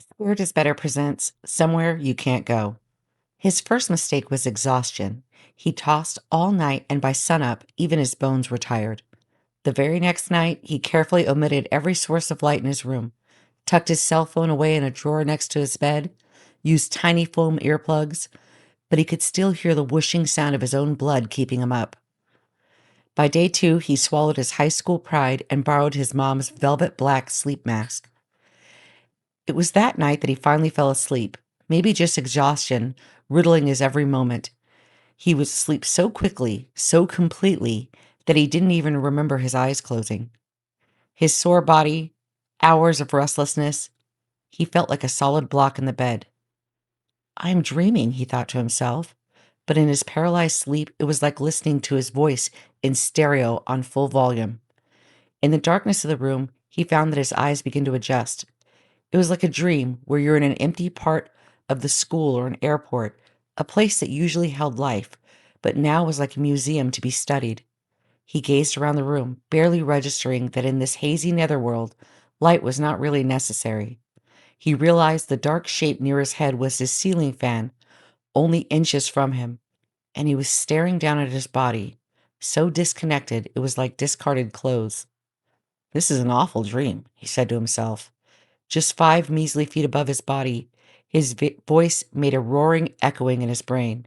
Scared is Better presents Somewhere You Can't Go. His first mistake was exhaustion. He tossed all night, and by sunup, even his bones were tired. The very next night, he carefully omitted every source of light in his room, tucked his cell phone away in a drawer next to his bed, used tiny foam earplugs, but he could still hear the whooshing sound of his own blood keeping him up. By day two, he swallowed his high school pride and borrowed his mom's velvet black sleep mask. It was that night that he finally fell asleep, maybe just exhaustion riddling his every moment. He was asleep so quickly, so completely, that he didn't even remember his eyes closing. His sore body, hours of restlessness, he felt like a solid block in the bed. I'm dreaming, he thought to himself, but in his paralyzed sleep, it was like listening to his voice in stereo on full volume. In the darkness of the room, he found that his eyes began to adjust. It was like a dream where you're in an empty part of the school or an airport, a place that usually held life, but now was like a museum to be studied. He gazed around the room, barely registering that in this hazy netherworld, light was not really necessary. He realized the dark shape near his head was his ceiling fan, only inches from him, and he was staring down at his body, so disconnected it was like discarded clothes. This is an awful dream, he said to himself. Just 5 measly feet above his body, his voice made a roaring echoing in his brain.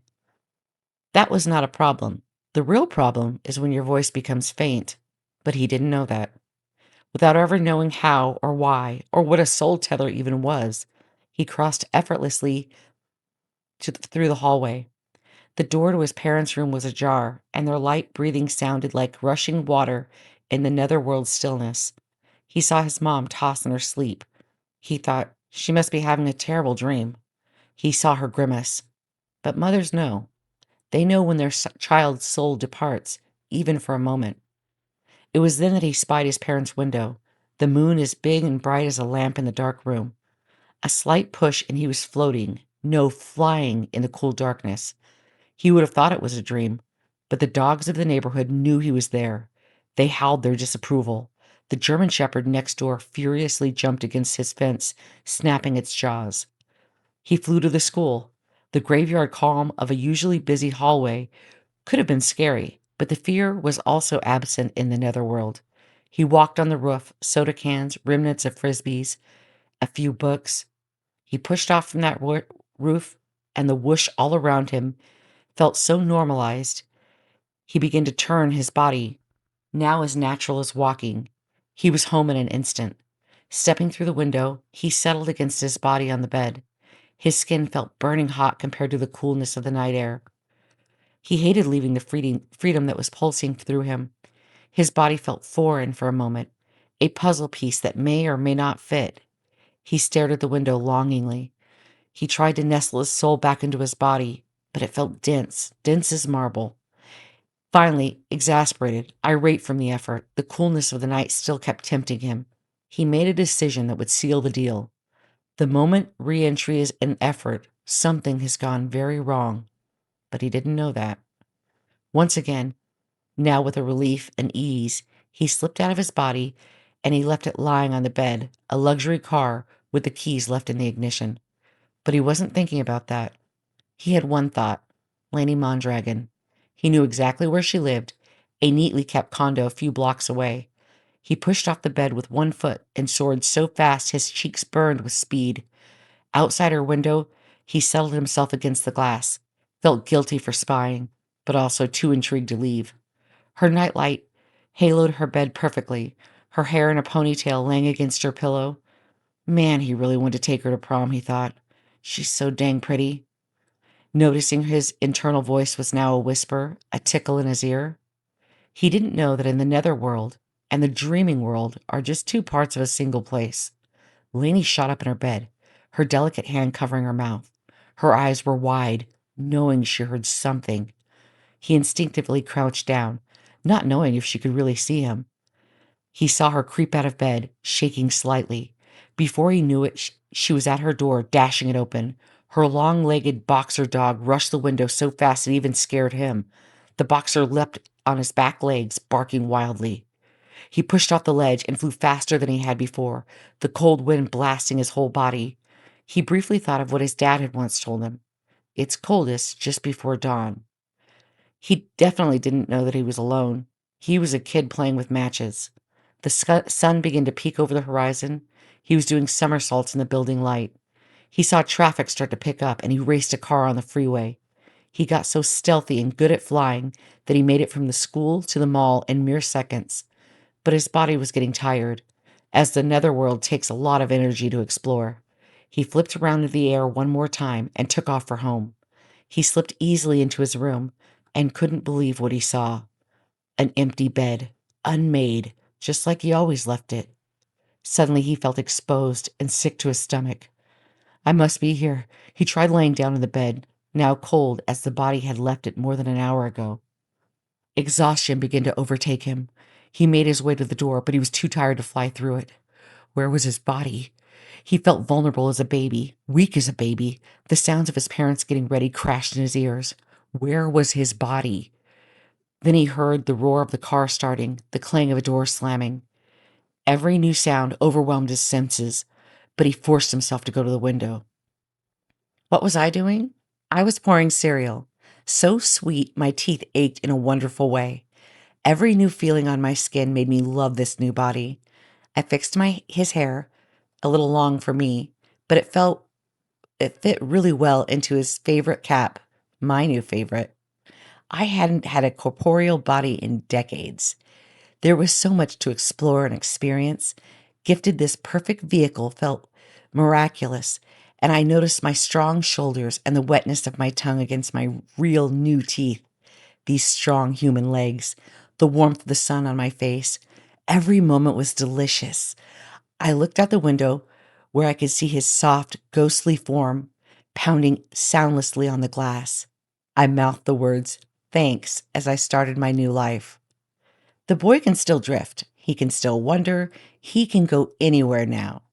That was not a problem. The real problem is when your voice becomes faint. But he didn't know that. Without ever knowing how or why or what a soul tether even was, he crossed effortlessly through the hallway. The door to his parents' room was ajar, and their light breathing sounded like rushing water in the netherworld stillness. He saw his mom toss in her sleep. He thought, she must be having a terrible dream. He saw her grimace. But mothers know. They know when their child's soul departs, even for a moment. It was then that he spied his parents' window, the moon as big and bright as a lamp in the dark room. A slight push and he was floating, no, flying in the cool darkness. He would have thought it was a dream, but the dogs of the neighborhood knew he was there. They howled their disapproval. The German shepherd next door furiously jumped against his fence, snapping its jaws. He flew to the school. The graveyard calm of a usually busy hallway could have been scary, but the fear was also absent in the netherworld. He walked on the roof, soda cans, remnants of frisbees, a few books. He pushed off from that roof, and the whoosh all around him felt so normalized. He began to turn his body, now as natural as walking. He was home in an instant. Stepping through the window, he settled against his body on the bed. His skin felt burning hot compared to the coolness of the night air. He hated leaving the freedom that was pulsing through him. His body felt foreign for a moment, a puzzle piece that may or may not fit. He stared at the window longingly. He tried to nestle his soul back into his body, but it felt dense, dense as marble. Finally, exasperated, irate from the effort, the coolness of the night still kept tempting him. He made a decision that would seal the deal. The moment re-entry is an effort, something has gone very wrong. But he didn't know that. Once again, now with a relief and ease, he slipped out of his body and he left it lying on the bed, a luxury car with the keys left in the ignition. But he wasn't thinking about that. He had one thought, Laney Mondragon. He knew exactly where she lived, a neatly kept condo a few blocks away. He pushed off the bed with one foot and soared so fast his cheeks burned with speed. Outside her window, he settled himself against the glass, felt guilty for spying, but also too intrigued to leave. Her nightlight haloed her bed perfectly, her hair in a ponytail laying against her pillow. Man, he really wanted to take her to prom, he thought. She's so dang pretty. Noticing his internal voice was now a whisper, a tickle in his ear. He didn't know that in the netherworld and the dreaming world are just two parts of a single place. Lainey shot up in her bed, her delicate hand covering her mouth. Her eyes were wide, knowing she heard something. He instinctively crouched down, not knowing if she could really see him. He saw her creep out of bed, shaking slightly. Before he knew it, she was at her door, dashing it open. Her long-legged boxer dog rushed the window so fast it even scared him. The boxer leapt on his back legs, barking wildly. He pushed off the ledge and flew faster than he had before, the cold wind blasting his whole body. He briefly thought of what his dad had once told him. It's coldest just before dawn. He definitely didn't know that he was alone. He was a kid playing with matches. The sun began to peek over the horizon. He was doing somersaults in the building light. He saw traffic start to pick up and he raced a car on the freeway. He got so stealthy and good at flying that he made it from the school to the mall in mere seconds. But his body was getting tired, as the netherworld takes a lot of energy to explore. He flipped around in the air one more time and took off for home. He slipped easily into his room and couldn't believe what he saw. An empty bed, unmade, just like he always left it. Suddenly he felt exposed and sick to his stomach. I must be here. He tried laying down in the bed, now cold as the body had left it more than an hour ago. Exhaustion began to overtake him. He made his way to the door, but he was too tired to fly through it. Where was his body? He felt vulnerable as a baby, weak as a baby. The sounds of his parents getting ready crashed in his ears. Where was his body? Then he heard the roar of the car starting, the clang of a door slamming. Every new sound overwhelmed his senses, but he forced himself to go to the window. What was I doing? I was pouring cereal. So sweet, my teeth ached in a wonderful way. Every new feeling on my skin made me love this new body. I fixed his hair, a little long for me, but it fit really well into his favorite cap, my new favorite. I hadn't had a corporeal body in decades. There was so much to explore and experience. Gifted this perfect vehicle felt miraculous, and I noticed my strong shoulders and the wetness of my tongue against my real new teeth. These strong human legs, the warmth of the sun on my face. Every moment was delicious. I looked out the window where I could see his soft, ghostly form pounding soundlessly on the glass. I mouthed the words, "Thanks," as I started my new life. The boy can still drift. He can still wonder. He can go anywhere now.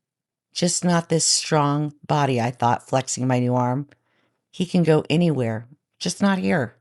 Just not this strong body, I thought, flexing my new arm. He can go anywhere, just not here.